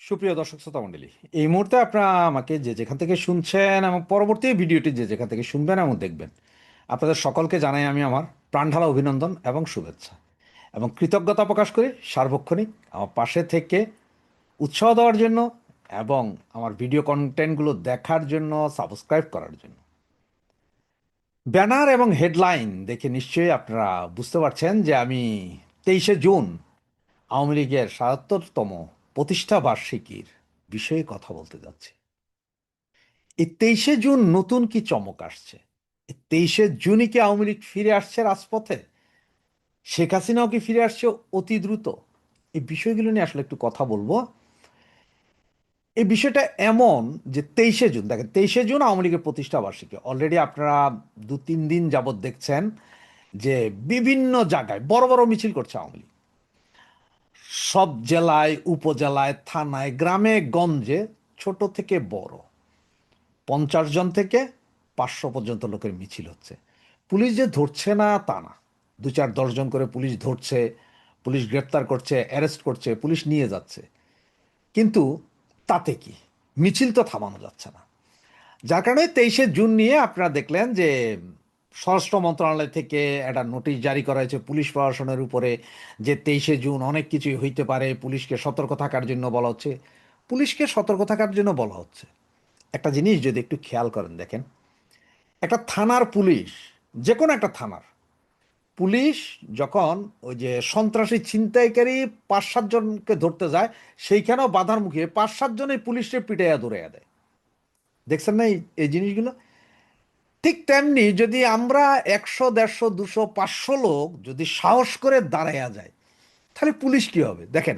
সুপ্রিয় দর্শক শ্রোতা মণ্ডলী, এই মুহূর্তে আপনারা আমাকে যে যেখান থেকে শুনছেন এবং পরবর্তী ভিডিওটি যে যেখান থেকে শুনবেন এবং দেখবেন, আপনাদের সকলকে জানাই আমি আমার প্রাণঢালা অভিনন্দন এবং শুভেচ্ছা এবং কৃতজ্ঞতা প্রকাশ করি সার্বক্ষণিক আমার পাশে থেকে উৎসাহ দেওয়ার জন্য এবং আমার ভিডিও কন্টেন্টগুলো দেখার জন্য, সাবস্ক্রাইব করার জন্য। ব্যানার এবং হেডলাইন দেখে নিশ্চয়ই আপনারা বুঝতে পারছেন যে আমি 23শে জুন আওয়ামী লীগের ৭৭তম প্রতিষ্ঠা বার্ষিকীর বিষয়ে কথা বলতে যাচ্ছি। এই 23শে জুন নতুন কি চমক আসছে? এই 23শে জুনই কি আওয়ামী লীগ ফিরে আসছে রাজপথে? শেখ হাসিনাও কি ফিরে আসছে অতি দ্রুত? এই বিষয়গুলো নিয়ে আসলে একটু কথা বলবো। এই বিষয়টা এমন যে 23শে জুন, দেখেন, 23শে জুন আওয়ামী লীগের প্রতিষ্ঠা বার্ষিকী। অলরেডি আপনারা 2-3 দিন যাবৎ দেখছেন যে বিভিন্ন জায়গায় বড় বড় মিছিল করছে আওয়ামী লীগ। সব জেলায়, উপজেলায়, থানায়, গ্রামে গঞ্জে, ছোট থেকে বড়, 50 জন থেকে 500 পর্যন্ত লোকের মিছিল হচ্ছে। পুলিশ যে ধরছে না তা না, 2-4-10 জন করে পুলিশ ধরছে, পুলিশ গ্রেপ্তার করছে, অ্যারেস্ট করছে, পুলিশ নিয়ে যাচ্ছে। কিন্তু তাতে কি, মিছিল তো থামানো যাচ্ছে না। যার কারণে 23শে জুন নিয়ে আপনারা দেখলেন যে স্বরাষ্ট্র মন্ত্রণালয় থেকে একটা নোটিশ জারি করা হয়েছে পুলিশ প্রশাসনের উপরে, যে 23শে জুন অনেক কিছুই হইতে পারে, পুলিশকে সতর্ক থাকার জন্য বলা হচ্ছে। পুলিশকে সতর্ক থাকার জন্য বলা হচ্ছে, একটা জিনিস যদি একটু খেয়াল করেন, দেখেন, একটা থানার পুলিশ, যে কোনো একটা থানার পুলিশ যখন ওই যে সন্ত্রাসী ছিনতাইকারী 5-7 জনকে ধরতে যায়, সেইখানেও বাধার মুখে 5-7 জনের পুলিশকে পিটাইয়া দৌড়াইয়া দেয়। দেখছেন না এই জিনিসগুলো? ঠিক তেমনি যদি আমরা 100, 150, 200, 500 লোক যদি সাহস করে দাঁড়াইয়া যায়, তাহলে পুলিশ কি হবে? দেখেন,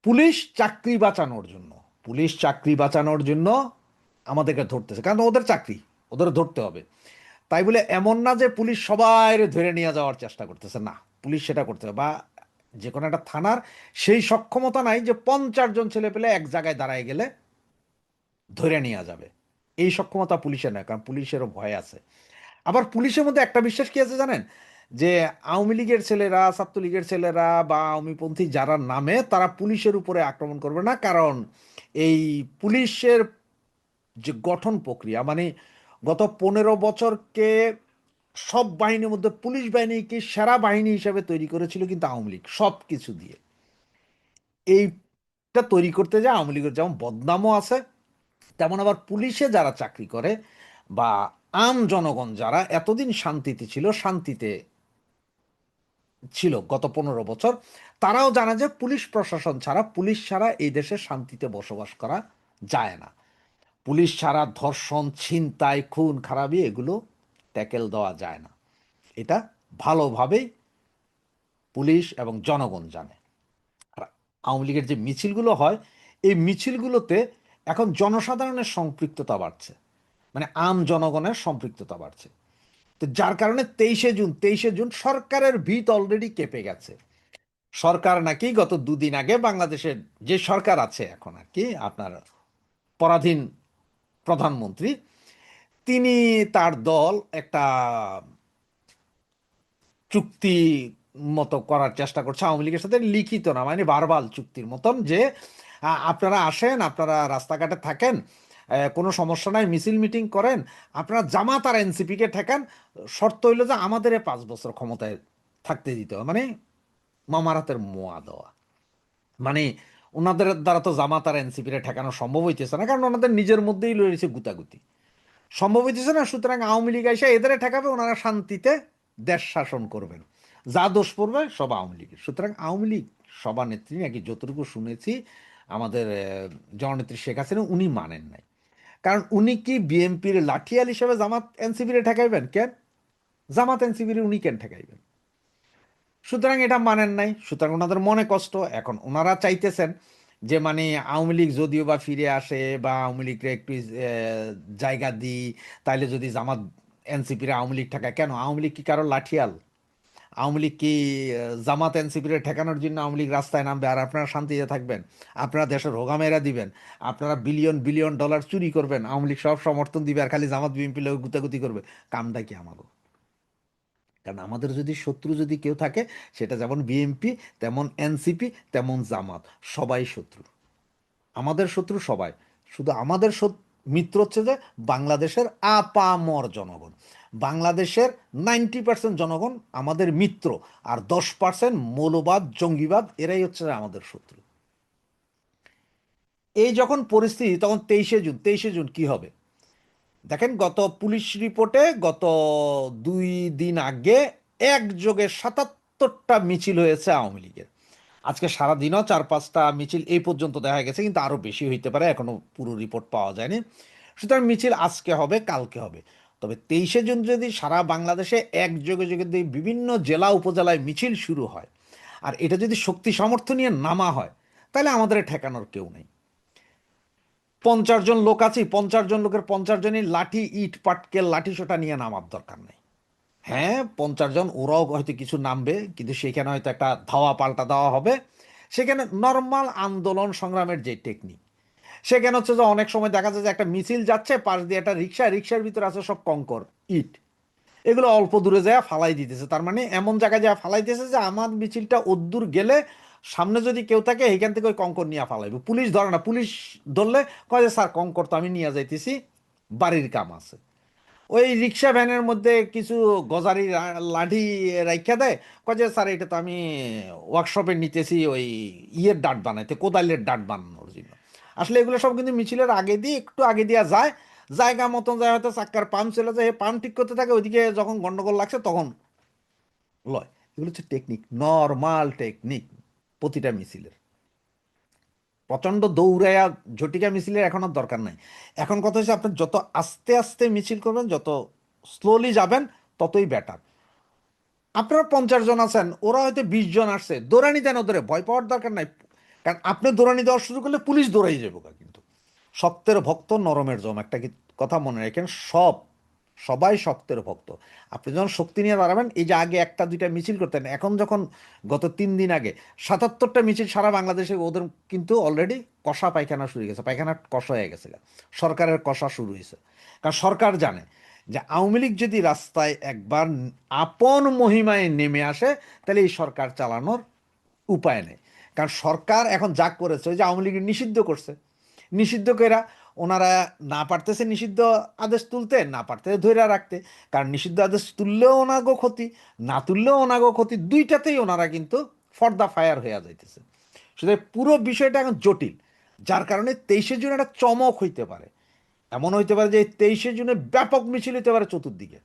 পুলিশ চাকরি বাঁচানোর জন্য, পুলিশ চাকরি বাঁচানোর জন্য আমাদেরকে ধরতেছে, কারণ ওদের চাকরি, ওদের ধরতে হবে। তাই বলে এমন না যে পুলিশ সবাই ধরে নিয়ে যাওয়ার চেষ্টা করতেছে, না, পুলিশ সেটা করতে হবে। বা যে কোনো একটা থানার সেই সক্ষমতা নাই যে 50 জন ছেলে পেলে এক জায়গায় দাঁড়ায় গেলে ধরে নিয়ে যাবে। এই সক্ষমতা পুলিশের নয়, কারণ পুলিশেরও ভয় আছে। আবার পুলিশের মধ্যে একটা বিশ্বাস কি আছে জানেন? যে আওয়ামী লীগের ছেলেরা, ছাত্রলীগের ছেলেরা বা আওয়ামীপন্থী যারা নামে, তারা পুলিশের উপরে আক্রমণ করবে না, কারণ এই পুলিশের যে গঠন প্রক্রিয়া, মানে গত 15 বছরকে সব বাহিনীর মধ্যে পুলিশ বাহিনীকে সেরা বাহিনী হিসেবে তৈরি করেছিল কিন্তু আওয়ামী লীগ, সব কিছু দিয়ে। এইটা তৈরি করতে যায় আওয়ামী লীগের যেমন বদনামও আছে, তেমন আবার পুলিশে যারা চাকরি করে বা আম জনগণ যারা এতদিন শান্তিতে ছিল, শান্তিতে ছিল গত 15 বছর, তারাও জানে যে পুলিশ প্রশাসন ছাড়া, পুলিশ ছাড়া এই দেশে শান্তিতে বসবাস করা যায় না। পুলিশ ছাড়া ধর্ষণ, ছিনতাই, খুন খারাপি এগুলো ট্যাকেল দেওয়া যায় না। এটা ভালোভাবেই পুলিশ এবং জনগণ জানে। আর আওয়ামী লীগের যে মিছিলগুলো হয়, এই মিছিলগুলোতে এখন জনসাধারণের সম্পৃক্ততা বাড়ছে, মানে আম জনগণের সম্পৃক্ততা বাড়ছে। তো যার কারণে 23শে জুন সরকারের ভিত অলরেডি কেঁপে গেছে। সরকার নাকি গত 2 দিন আগে, বাংলাদেশের যে সরকার আছে এখন আর কি, আপনার পরাধীন প্রধানমন্ত্রী, তিনি, তার দল একটা চুক্তি মতো করার চেষ্টা করছে আওয়ামী লীগের সাথে, লিখিত না, মানে ভার্বাল চুক্তির মতন, যে আপনারা আসেন, আপনারা রাস্তাঘাটে থাকেন, কোনো সমস্যা নাই, মিছিল মিটিং করেন, আপনারা জামাত আর এনসিপিকে ঠেকান, শর্ত হইলো যে আমাদের 5 বছর ক্ষমতায় থাকতে দিতে হবে, মানে মামার হাতের মোয়া দেওয়া। মানে ওনাদের দ্বারা তো জামাত আর এনসিপিরে ঠেকানো সম্ভব হইতেছে না, কারণ ওনাদের নিজের মধ্যেই রয়েছে গুতাগুতি, সম্ভব হইতেছে না। সুতরাং আওয়ামী লীগ এসে এদের ঠেকাবে, ওনারা শান্তিতে দেশ শাসন করবেন, যা দোষ পড়বে সব আওয়ামী লীগের। সুতরাং আওয়ামী লীগ সভানেত্রী নাকি, যতটুকু শুনেছি, আমাদের জননেত্রী শেখ হাসিনা, উনি মানেন নাই। কারণ উনি কি বিএনপির লাঠিয়াল হিসেবে জামাত এনসিপিরে ঠেকাইবেন? কেন জামাত এনসিপির উনি কেন ঠেকাইবেন? সুতরাং এটা মানেন নাই। সুতরাং ওনাদের মনে কষ্ট। এখন ওনারা চাইতেছেন যে মানে আওয়ামী লীগ যদিও বা ফিরে আসে, বা আওয়ামী লীগকে একটু জায়গা দিই, তাইলে যদি জামাত এনসিপির আওয়ামী লীগ ঠেকায়, কেন আওয়ামী লীগ কি কারো লাঠিয়াল? আওয়ামী লীগ কি জামাত এনসিপির ঠেকানোর জন্য আওয়ামী লীগ রাস্তায় নামবে আর আপনারা শান্তিতে থাকবেন? আপনারা দেশের হোগামেরা দিবেন, আপনারা বিলিয়ন বিলিয়ন ডলার চুরি করবেন, আওয়ামী লীগ সব সমর্থন দিবে, আর খালি জামাত বিএনপি লোক গুতাগুতি করবে? কামটা কি আমাগো? কারণ আমাদের যদি শত্রু যদি কেউ থাকে, সেটা যেমন বিএনপি, তেমন এনসিপি, তেমন জামাত, সবাই শত্রু। আমাদের শত্রু সবাই, শুধু আমাদের মিত্র হচ্ছে যে বাংলাদেশের আপামর জনগণ। বাংলাদেশের 90% জনগণ আমাদের মিত্র, আর 10% মৌলবাদ জঙ্গিবাদ, এরাই হচ্ছে যে আমাদের শত্রু। এই যখন পরিস্থিতি, তখন 23শে জুন, 23শে জুন কি হবে দেখেন। গত পুলিশ রিপোর্টে গত 2 দিন আগে একযোগে 77টা মিছিল হয়েছে আওয়ামী লীগের। আজকে সারাদিনও 4-5টা মিছিল এই পর্যন্ত দেখা গেছে, কিন্তু আরো বেশি হইতে পারে, এখনো পুরো রিপোর্ট পাওয়া যায়নি। সুতরাং মিছিল আজকে হবে, কালকে হবে। তবে 23শে জুন যদি সারা বাংলাদেশে একযোগে যদি বিভিন্ন জেলা উপজেলায় মিছিল শুরু হয়, আর এটা যদি শক্তি সামর্থ্য নিয়ে নামা হয়, তাহলে আমাদের ঠেকানোর কেউ নেই। 50 জন লোক আছি, 50 জন লোকের 50 জনই লাঠি ইট পাটকেল লাঠি সোটা নিয়ে নামার দরকার নেই। হ্যাঁ, 50 জন ওরাও হয়তো কিছু নামবে, কিন্তু সেখানে হয়তো একটা ধাওয়া পাল্টা দেওয়া হবে। সেখানে নর্মাল আন্দোলন সংগ্রামের যে টেকনিক, সেখানে হচ্ছে যে অনেক সময় দেখা যায় যে একটা মিছিল যাচ্ছে, পাশ দিয়ে একটা রিক্সা, রিক্সার ভিতরে আছে সব কঙ্কর ইট, এগুলো অল্প দূরে যায় ফালাই দিতেছে। তার মানে এমন জায়গায় যায় ফালাই দিতেছে যে আমার মিছিলটা অদ্দূর গেলে সামনে যদি কেউ থাকে এখান থেকে ওই কঙ্কর নিয়ে ফালাইবে। পুলিশ ধরে না, পুলিশ ধরলে কয় যে স্যার কঙ্কর তো আমি নিয়ে যাইতেছি, বাড়ির কাম আছে। ওই রিক্সা ভ্যানের মধ্যে কিছু গজারি লাঠি রাইখা দেয়, কয় যে স্যার এটা তো আমি ওয়ার্কশপে নিতেছি ওই ইয়ের ডাট বানাইতে, কোদালের ডাট বানানোর জন্য। আসলে এগুলো সব কিন্তু মিছিলের আগে দিয়ে একটু আগে দিয়ে যায়, জায়গা মতন যায়, হয়তো চাক্কার পাম্প চলে যায়, পাম্প ঠিক করতে থাকে, ওইদিকে যখন গন্ডগোল লাগছে তখন লয়। এগুলো হচ্ছে টেকনিক, নর্মাল টেকনিক প্রতিটা মিছিলের। প্রচণ্ড দৌড়াইয়া ঝটিকা মিছিলের এখন আর দরকার নাই। এখন কথা হচ্ছে আপনি যত আস্তে আস্তে মিছিল করবেন, যত স্লোলি যাবেন, ততই বেটার। আপনারা 50 জন আছেন, ওরা হয়তো 20 জন আসছে, দৌড়ানি দেন ওদের, ভয় পাওয়ার দরকার নাই। কারণ আপনি দৌড়ানি দেওয়া শুরু করলে পুলিশ দৌড়াই যাবো। কিন্তু শক্তের ভক্ত নরমের জম, একটা কথা মনে রাখেন, সবাই শক্তের ভক্ত। আপনি যখন শক্তি নিয়ে দাঁড়াবেন, এই যে আগে একটা দুইটা মিছিল করতেন, এখন যখন গত 3 দিন আগে 77টা মিছিল সারা বাংলাদেশে, ওদের কিন্তু অলরেডি কষা পায়খানা শুরু হয়ে গেছে, পায়খানা কষা হয়ে গেছে, সরকারের কষা শুরু হয়েছে। কারণ সরকার জানে যে আওয়ামী লীগ যদি রাস্তায় একবার আপন মহিমায় নেমে আসে, তাহলে এই সরকার চালানোর উপায় নেই। কারণ সরকার এখন যা করেছে, ওই যে আওয়ামী লীগ নিষিদ্ধ করছে, নিষিদ্ধ কইরা ওনারা না পারতেছে নিষিদ্ধ আদেশ তুলতে, না পারতেছে ধইরা রাখতে। কারণ নিষিদ্ধ আদেশ তুললেও ওনাগো ক্ষতি, না তুললেও ওনাগো ক্ষতি, দুইটাতেই ওনারা কিন্তু ফর দ্য ফায়ার হয়ে যাইতেছে। সুতরাং পুরো বিষয়টা এখন জটিল, যার কারণে 23শে জুন একটা চমক হইতে পারে। এমন হইতে পারে যে 23শে জুনে ব্যাপক মিছিল হইতে পারে চতুর্দিকে,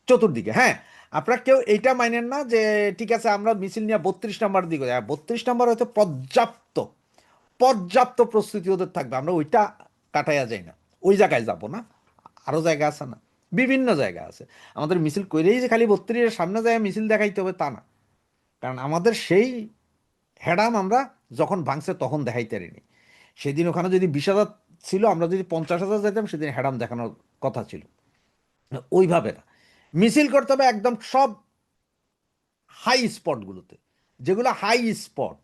চতুর্দিকে। হ্যাঁ, আপনারা কেউ এইটা মানেন না যে ঠিক আছে আমরা মিছিল নিয়ে 32 নম্বর দিকে, 32 নম্বর হয়তো পর্যাপ্ত, পর্যাপ্ত প্রস্তুতি ওদের থাকবে, আমরা ওইটা কাটাইয়া যাই না, ওই জায়গায় যাব না। আরও জায়গা আছে না, বিভিন্ন জায়গা আছে। আমাদের মিছিল করেই যে খালি 32-এর সামনে যায় মিছিল দেখাইতে হবে তা না। কারণ আমাদের সেই হ্যাডাম আমরা যখন ভাঙছে তখন দেখাইতে পারিনি। সেদিন ওখানে যদি 20,000 ছিল, আমরা যদি 50,000 যেতাম, সেদিন হ্যাডাম দেখানোর কথা ছিল। ওইভাবে না, মিছিল করতে হবে একদম সব হাই স্পটগুলোতে, যেগুলো হাই স্পট,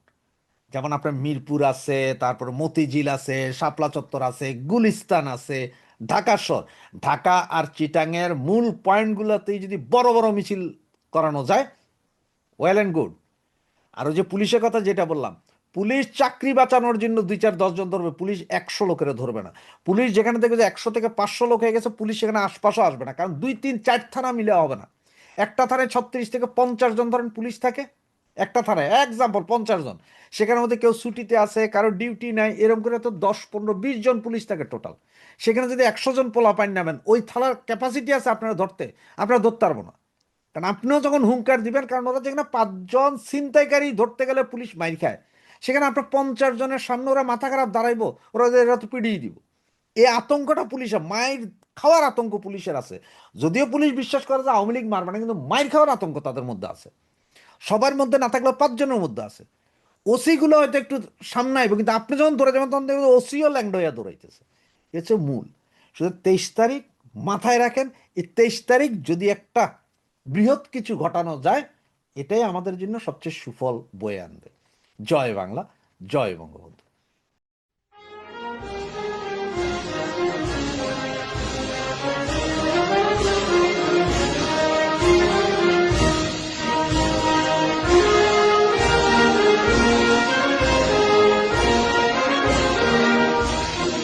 যেমন আপনার মিরপুর আছে, তারপর মতিঝিল আছে, শাপলা চত্বর আছে, গুলিস্তান আছে, ঢাকা শহর, ঢাকা আর চিটাংয়ের মূল পয়েন্টগুলোতেই যদি বড় বড় মিছিল করানো যায়, ওয়েল অ্যান্ড গুড। আর ওই যে পুলিশের কথা যেটা বললাম, পুলিশ চাকরি বাঁচানোর জন্য 2-4-10 জন ধরবে, পুলিশ 100 লোকের ধরবে না। পুলিশ যেখানে দেখবে যে 100 থেকে 500 লোক হয়ে গেছে, পুলিশ সেখানে আশপাশও আসবে না। কারণ 2-3-4 থানা মিলে হবে না। একটা থানায় 36 থেকে 50 জন ধরেন পুলিশ থাকে, একটা থানায় এক্সাম্পল 50 জন, সেখানের মধ্যে কেউ ছুটিতে আছে, কারো ডিউটি নাই, এরকম করে তো 10-15-20 জন পুলিশ থাকে টোটাল। সেখানে যদি 100 জন পোলা পাইন নামেন, ওই থানার ক্যাপাসিটি আছে আপনারা ধরতে, আপনারা ধরতে পারবো না। কারণ আপনিও যখন হুঙ্কার দিবেন, কারণ ওরা যেখানে 5 জন ছিনতাইকারী ধরতে গেলে পুলিশ মাইর খায়, সেখানে আপনার 50 জনের সামনে ওরা মাথা খারাপ দাঁড়াইবো, ওরা এরা তো পিড়িয়ে দিব। এই আতঙ্কটা পুলিশের, মায়ের খাওয়ার আতঙ্ক পুলিশের আছে। যদিও পুলিশ বিশ্বাস করে যে আওয়ামী লীগ মারবে না, কিন্তু মায়ের খাওয়ার আতঙ্ক তাদের মধ্যে আছে। সবার মধ্যে না থাকলেও 5 জনের মধ্যে আছে। ওসি গুলো হয়তো একটু সামনে আইব, কিন্তু আপনি যখন ধরে যাবেন তখন দেখবেন ওসিও ল্যাংড হইয়া দৌড়াইতেছে। এ হচ্ছে মূল। শুধু 23 তারিখ মাথায় রাখেন, এই 23 তারিখ যদি একটা বৃহৎ কিছু ঘটানো যায়, এটাই আমাদের জন্য সবচেয়ে সুফল বয়ে আনবে। জয় বাংলা, জয় বঙ্গবন্ধু।